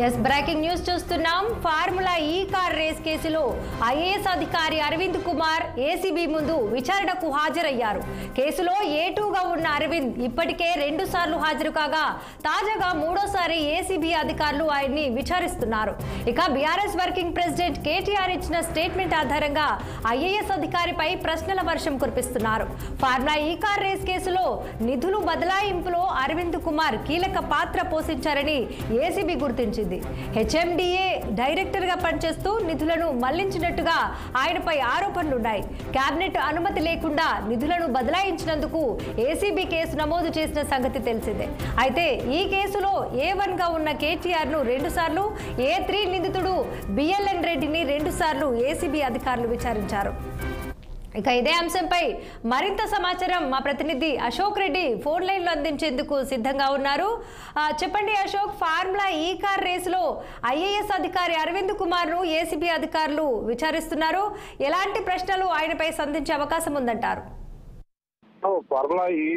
Yes breaking news చూస్తున్నాం. Formula ఈ car race కేసులో ఐఏఎస్ అధికారి అరవింద్ కుమార్ ఏసీబీ ముందు విచారణకు హాజరయ్యారు. కేసులో A2గా ఉన్న అరవింద్ ఇప్పటికే 2 సార్లు హాజరు కాగా తాజాగా 3వ ఏసీబీ అధికారులు ఆయన్ని విచారిస్తున్నారు. ఇక బీఆర్ఎస్ వర్కింగ్ ప్రెసిడెంట్ కేటీఆర్ ఇచ్చిన స్టేట్మెంట్ ఆధారంగా ఐఏఎస్ అధికారిపై ప్రశ్నల వర్షం కురిపిస్తున్నారు. ఫార్ములా ఈ కార్ రేస్ కేసులో నిధులు బదలాయింపులో అరవింద్ కుమార్ కీలక పాత్ర పోషించారని ఏసీబీ గుర్తించింది. హెచ్ఎండిఏ డైరెక్టర్ గా పనిచేస్తూ నిధులను మళ్లించినట్టుగా ఆయనపై ఆరోపణలున్నాయి. కేబినెట్ అనుమతి లేకుండా నిధులను బదలాయించినందుకు ఏసీబీ కేసు నమోదు చేసిన సంగతి తెలిసిందే. అయితే ఈ కేసులో A1 గా ఉన్న కేటీఆర్ ను 2 సార్లు, A3 నిందితుడు బిఎల్ఎన్ రెడ్డిని 2 సార్లు ఏసీబీ అధికారులు విచారించారు. ఇక ఇదే అంశంపై మరింత సమాచారం మా ప్రతినిధి అశోక్ రెడ్డి ఫోన్ లైన్ లో అందించేందుకు సిద్ధంగా ఉన్నారు. చెప్పండి అశోక్, ఫార్ములా ఈ కార్ రేసులో ఐఏఎస్ అధికారి అరవింద్ కుమార్ ను ఏసీబీ అధికారులు విచారిస్తున్నారు. ఎలాంటి ప్రశ్నలు ఆయనపై సంధించే అవకాశం ఉందంటారు? ఫార్ములా ఈ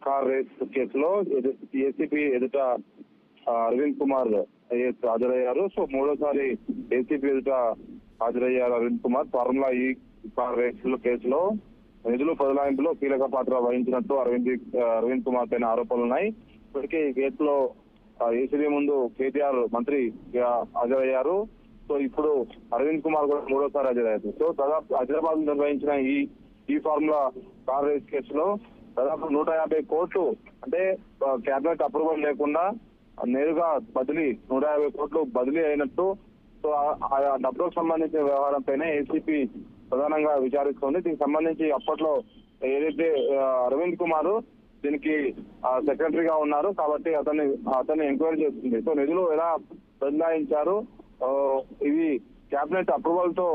కార్ రేస్ కేసులో ఏసీబీ ఎదుట అరవింద్ కుమార్ ఐఏఎస్ హాజరయ్యారు. సో 3వసారి ఏసీబీ ఎదుట హాజరయ్యారు అరవింద్ కుమార్. ఫార్ములా ఈ కార్ రేస్ కేసులో నిధులు బదలాయింపులో కీలక పాత్ర వహించినట్టు అరవింద్ కుమార్ పైన ఆరోపణలు ఉన్నాయి. ఇప్పటికే ఈ కేసులో ఏసీబీ ముందు కేటీఆర్ మంత్రి హాజరయ్యారు. సో ఇప్పుడు అరవింద్ కుమార్ కూడా 3వసారి హాజరయ్యారు. సో దాదాపు హైదరాబాద్ నిర్వహించిన ఈ ఫార్ములా కార్ రేస్ కేసులో దాదాపు 150 కోట్లు, అంటే క్యాబినెట్ అప్రూవల్ లేకుండా నేరుగా బదిలీ 150 కోట్లు బదిలీ అయినట్టు. సో ఆ డబ్బులకు సంబంధించిన వ్యవహారం పైన ఏసీపీ ప్రధానంగా విచారిస్తోంది. దీనికి సంబంధించి అప్పట్లో ఏదైతే అరవింద్ కుమార్ దీనికి సెక్రటరీగా ఉన్నారు కాబట్టి అతన్ని ఎంక్వైరీ చేస్తుంది. సో నిధులు ఎలా బదలాయించారు, ఇవి కేబినెట్ అప్రూవల్ తో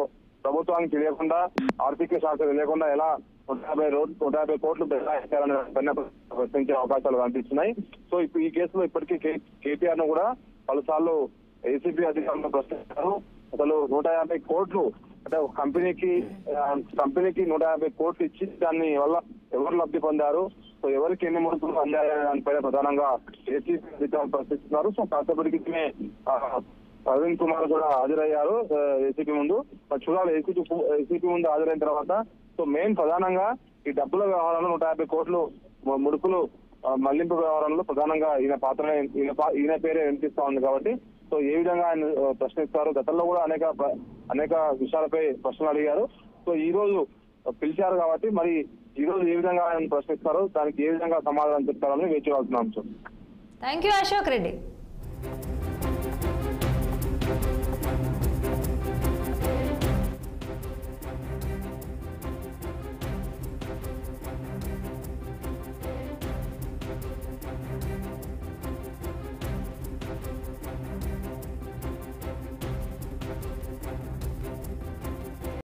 ప్రభుత్వానికి తెలియకుండా, ఆర్థిక శాఖ తెలియకుండా ఎలా 150 కోట్లు బదలాయించారనే ప్రశ్నించే అవకాశాలు కనిపిస్తున్నాయి. సో ఇప్పుడు ఈ కేసులో ఇప్పటికీ కేటీఆర్ ను కూడా పలుసార్లు ఏసీబీ అధికారులు ప్రశ్నించారు. అసలు 150 కోట్లు, అంటే కంపెనీకి 150 కోట్లు ఇచ్చి దాన్ని వల్ల ఎవరు లబ్ధి పొందారు, సో ఎవరికి ఎన్ని ముడుపులు అందారు దానిపైన ప్రధానంగా ఏసీబీ అధికారులు ప్రశ్నిస్తున్నారు. సో కాసేపటికి అరవింద్ కుమార్ కూడా హాజరయ్యారు ఏసీబీ ముందు. చూడాలి ఏసీబీ ముందు హాజరైన తర్వాత సో మెయిన్ ప్రధానంగా ఈ డబ్బుల వ్యవహారంలో 150 కోట్లు ముడుపులు మళ్లింపు వ్యవహారంలో ప్రధానంగా ఈయన పేరే వినిపిస్తా ఉంది కాబట్టి సో ఏ విధంగా ఆయన ప్రశ్నిస్తారు. గతంలో కూడా అనేక విషయాలపై ప్రశ్నలు అడిగారు. సో ఈ రోజు పిలిచారు కాబట్టి మరి ఈ రోజు ఏ విధంగా ఆయన ప్రశ్నిస్తారో, దానికి ఏ విధంగా సమాధానం చెప్తారని వేచి చూడాల్సిన అంశం. Thank you Ashok Reddy.